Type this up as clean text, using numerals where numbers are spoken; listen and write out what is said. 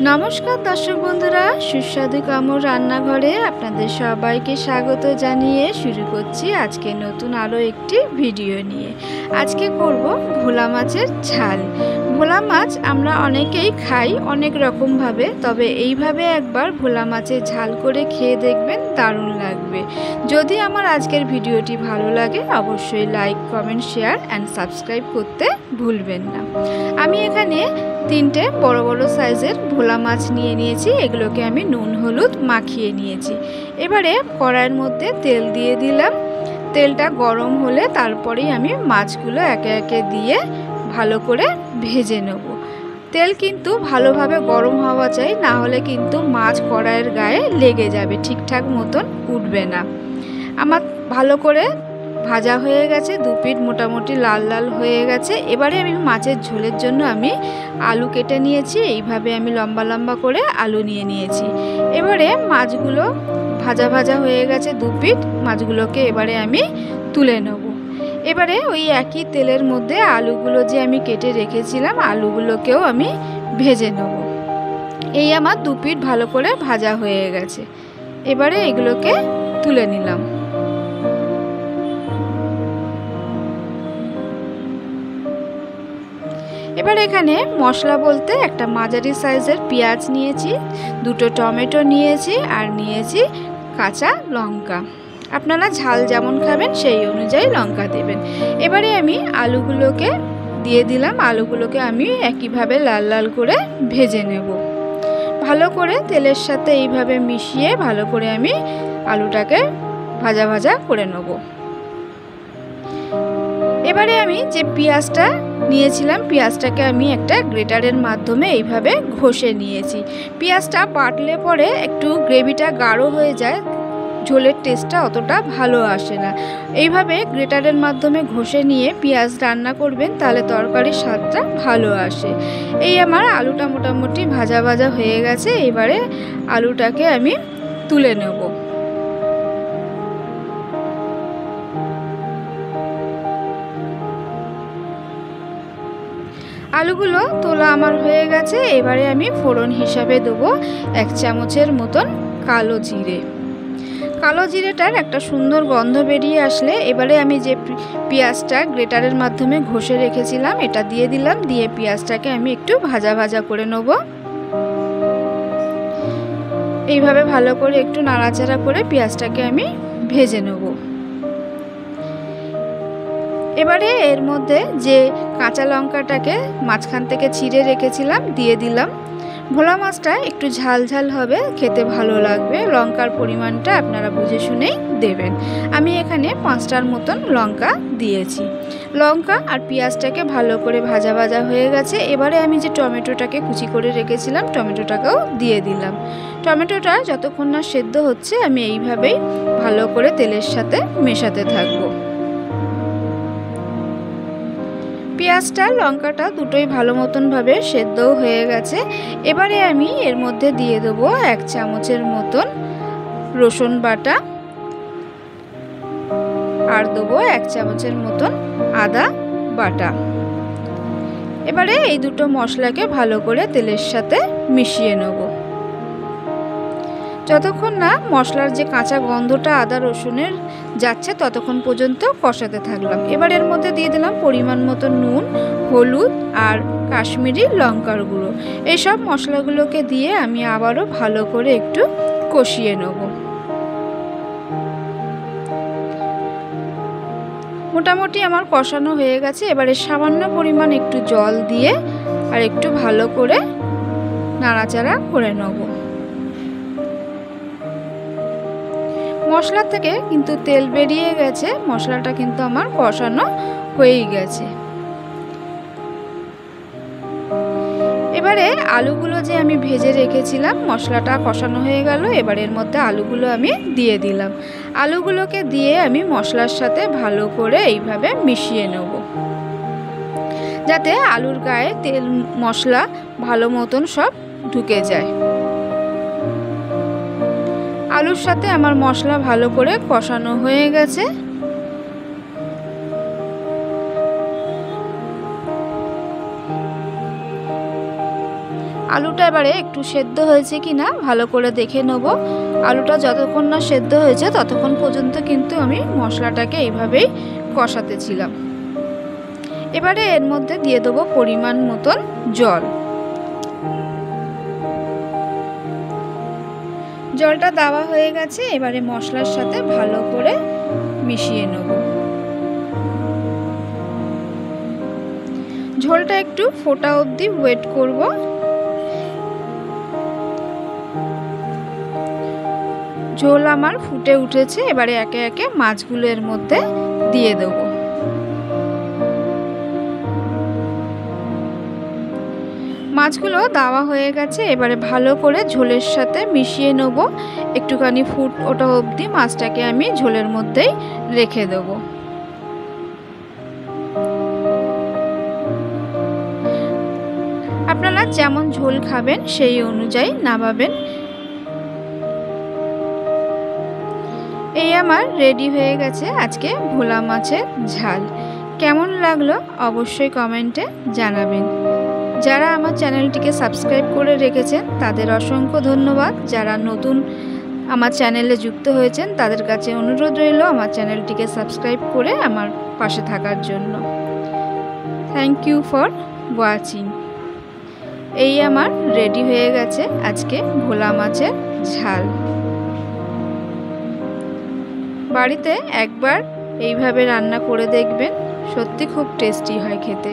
নমস্কার দর্শক বন্ধুরা, সুস্বাদু কামড় রান্নাঘরে আপনাদের সবাইকে স্বাগত জানিয়ে শুরু করছি আজকে নতুন আরও একটি ভিডিও নিয়ে। আজকে করব ভোলা মাছের ঝাল। ভোলা মাছ আমরা অনেকেই খাই অনেক রকমভাবে, তবে এইভাবে একবার ভোলা মাছের ঝাল করে খেয়ে দেখবেন, দারুণ লাগবে। যদি আমার আজকের ভিডিওটি ভালো লাগে অবশ্যই like, comment, share and subscribe করতে ভুলবেন না। আমি এখানে 3টে বড় বড় সাইজের ভোলা মাছ নিয়ে নিয়েছি। এগুলোকে আমি নুন হলুদ মাখিয়ে নিয়েছি। এবারে কড়াইয়ের মধ্যে তেল দিয়ে দিলাম। তেলটা গরম হলে তারপরেই আমি মাছগুলো একে একে দিয়ে ভালো করে ভেজে নেব। তেল কিন্তু ভালোভাবে গরম হওয়া চাই, না হলে কিন্তু মাছ কড়াইয়ের গায়ে লেগে যাবে, ঠিকঠাক মতন উঠবে না। আমার ভালো করে ভাজা হয়ে গেছে, দু পিঠ মোটামুটি লাল লাল হয়ে গেছে। এবারে আমি মাছের ঝোলের জন্য আমি আলু কেটে নিয়েছি। এইভাবে আমি লম্বা লম্বা করে আলু নিয়ে নিয়েছি। এবারে মাছগুলো ভাজা ভাজা হয়ে গেছে দু পিঠ, মাছগুলোকে এবারে আমি তুলে নেব। এবারে ওই একই তেলের মধ্যে আলুগুলো যে আমি কেটে রেখেছিলাম আলুগুলোকেও আমি ভেজে নেব। এই আমার দু পিঠ ভালো করে ভাজা হয়ে গেছে। এবারে এগুলোকে তুলে নিলাম। এবার এখানে মশলা বলতে একটা মাঝারি সাইজের পেঁয়াজ নিয়েছি, দুটো টমেটো নিয়েছি, আর নিয়েছি কাঁচা লঙ্কা। আপনারা ঝাল যেমন খাবেন সেই অনুযায়ী লঙ্কা দেবেন। এবারে আমি আলুগুলোকে দিয়ে দিলাম। আলুগুলোকে আমি একইভাবে লাল লাল করে ভেজে নেব। ভালো করে তেলের সাথে এইভাবে মিশিয়ে ভালো করে আমি আলুটাকে ভাজা ভাজা করে নেব। এবারে আমি যে পেঁয়াজটা নিয়েছিলাম পেঁয়াজটাকে আমি একটা গ্রেটারের মাধ্যমে এইভাবে ঘষে নিয়েছি। পেঁয়াজটা বাটলে পরে একটু গ্রেভিটা গাঢ় হয়ে যায়, ঝোলের টেস্টটা অতটা ভালো আসে না। এইভাবে গ্রেটারের মাধ্যমে ঘষে নিয়ে পেঁয়াজ রান্না করবেন, তাহলে তরকারির স্বাদটা ভালো আসে। এই আমার আলুটা মোটামুটি ভাজা ভাজা হয়ে গেছে। এবারে আলুটাকে আমি তুলে নেব। আলুগুলো তোলা আমার হয়ে গেছে। এবারে আমি ফোড়ন হিসাবে দেবো 1 চামচের মতন কালো জিরে। কালো জিরেটার একটা সুন্দর গন্ধ বেরিয়ে আসলে এবারে আমি যে পেঁয়াজটা গ্রেটারের মাধ্যমে ঘষে রেখেছিলাম এটা দিয়ে দিলাম। দিয়ে পেঁয়াজটাকে আমি একটু ভাজা ভাজা করে নেব। এইভাবে ভালো করে একটু নাড়াচাড়া করে পেঁয়াজটাকে আমি ভেজে নেব। এবারে এর মধ্যে যে কাঁচা লঙ্কাটাকে মাঝখান থেকে ছিঁড়ে রেখেছিলাম দিয়ে দিলাম। ভোলা মাছটা একটু ঝাল ঝাল হবে, খেতে ভালো লাগবে। লঙ্কার পরিমাণটা আপনারা বুঝে শুনেই দেবেন। আমি এখানে 5টার মতন লঙ্কা দিয়েছি। লঙ্কা আর পেঁয়াজটাকে ভালো করে ভাজা ভাজা হয়ে গেছে। এবারে আমি যে টমেটোটাকে কুচি করে রেখেছিলাম টমেটোটাকেও দিয়ে দিলাম। টমেটোটা যতক্ষণ না সেদ্ধ হচ্ছে আমি এইভাবেই ভালো করে তেলের সাথে মেশাতে থাকবো। পেঁয়াজটা লঙ্কাটা দুটোই ভালো মতনভাবে সেদ্ধও হয়ে গেছে। এবারে আমি এর মধ্যে দিয়ে দেবো 1 চামচের মতন রসুন বাটা, আর দেবো 1 চামচের মতন আদা বাটা। এবারে এই দুটো মশলাকে ভালো করে তেলের সাথে মিশিয়ে নেব। যতক্ষণ না মশলার যে কাঁচা গন্ধটা আদা রসুনের যাচ্ছে ততক্ষণ পর্যন্ত কষাতে থাকলাম। এবার এর মধ্যে দিয়ে দিলাম পরিমাণ মতো নুন, হলুদ আর কাশ্মীরি লঙ্কার গুঁড়ো। এইসব মশলাগুলোকে দিয়ে আমি আবারও ভালো করে একটু কষিয়ে নেব। মোটামুটি আমার কষানো হয়ে গেছে। এবারে সামান্য পরিমাণ একটু জল দিয়ে আর একটু ভালো করে নাড়াচাড়া করে নেব। মশলা থেকে কিন্তু তেল বেরিয়ে গেছে, মশলাটা কিন্তু আমার কষানো হয়েই গেছে। এবারে আলুগুলো যে আমি ভেজে রেখেছিলাম মশলাটা কষানো হয়ে গেল। এবার এর মধ্যে আলুগুলো আমি দিয়ে দিলাম। আলুগুলোকে দিয়ে আমি মশলার সাথে ভালো করে এইভাবে মিশিয়ে নেব, যাতে আলুর গায়ে তেল মশলা ভালো মতন সব ঢুকে যায়। আলুর সাথে আমার মশলা ভালো করে কষানো হয়ে গেছে। আলুটা এবারে একটু সেদ্ধ হয়েছে কি না ভালো করে দেখে নেব। আলুটা যতক্ষণ না সেদ্ধ হয়েছে ততক্ষণ পর্যন্ত কিন্তু আমি মশলাটাকে এইভাবেই কষাতে ছিলাম। এবারে এর মধ্যে দিয়ে দেবো পরিমাণ মতন জল। জলটা দেওয়া হয়ে গেছে, এবারে মশলার সাথে ভালো করে মিশিয়ে নেব। ঝোলটা একটু ফোটা অবধি ওয়েট করব। ঝোল আমার ফুটে উঠেছে, এবারে একে একে মাছগুলো এর মধ্যে দিয়ে দেব। মাছগুলো দেওয়া হয়ে গেছে, এবারে ভালো করে ঝোলের সাথে মিশিয়ে নেব। একটুখানি ফুট ওঠা অবধি মাছটাকে আমি ঝোলের মধ্যেই রেখে দেব। আপনারা যেমন ঝোল খাবেন সেই অনুযায়ী নামাবেন। এই আমার রেডি হয়ে গেছে আজকে ভোলা মাছের ঝাল। কেমন লাগলো অবশ্যই কমেন্টে জানাবেন। যারা আমার চ্যানেলটিকে সাবস্ক্রাইব করে রেখেছেন তাদের অসংখ্য ধন্যবাদ। যারা নতুন আমার চ্যানেলে যুক্ত হয়েছেন তাদের কাছে অনুরোধ রইল আমার চ্যানেলটিকে সাবস্ক্রাইব করে আমার পাশে থাকার জন্য। Thank you for watching. এই আমার রেডি হয়ে গেছে আজকে ভোলা মাছের ঝাল। বাড়িতে একবার এইভাবে রান্না করে দেখবেন, সত্যি খুব টেস্টি হয় খেতে।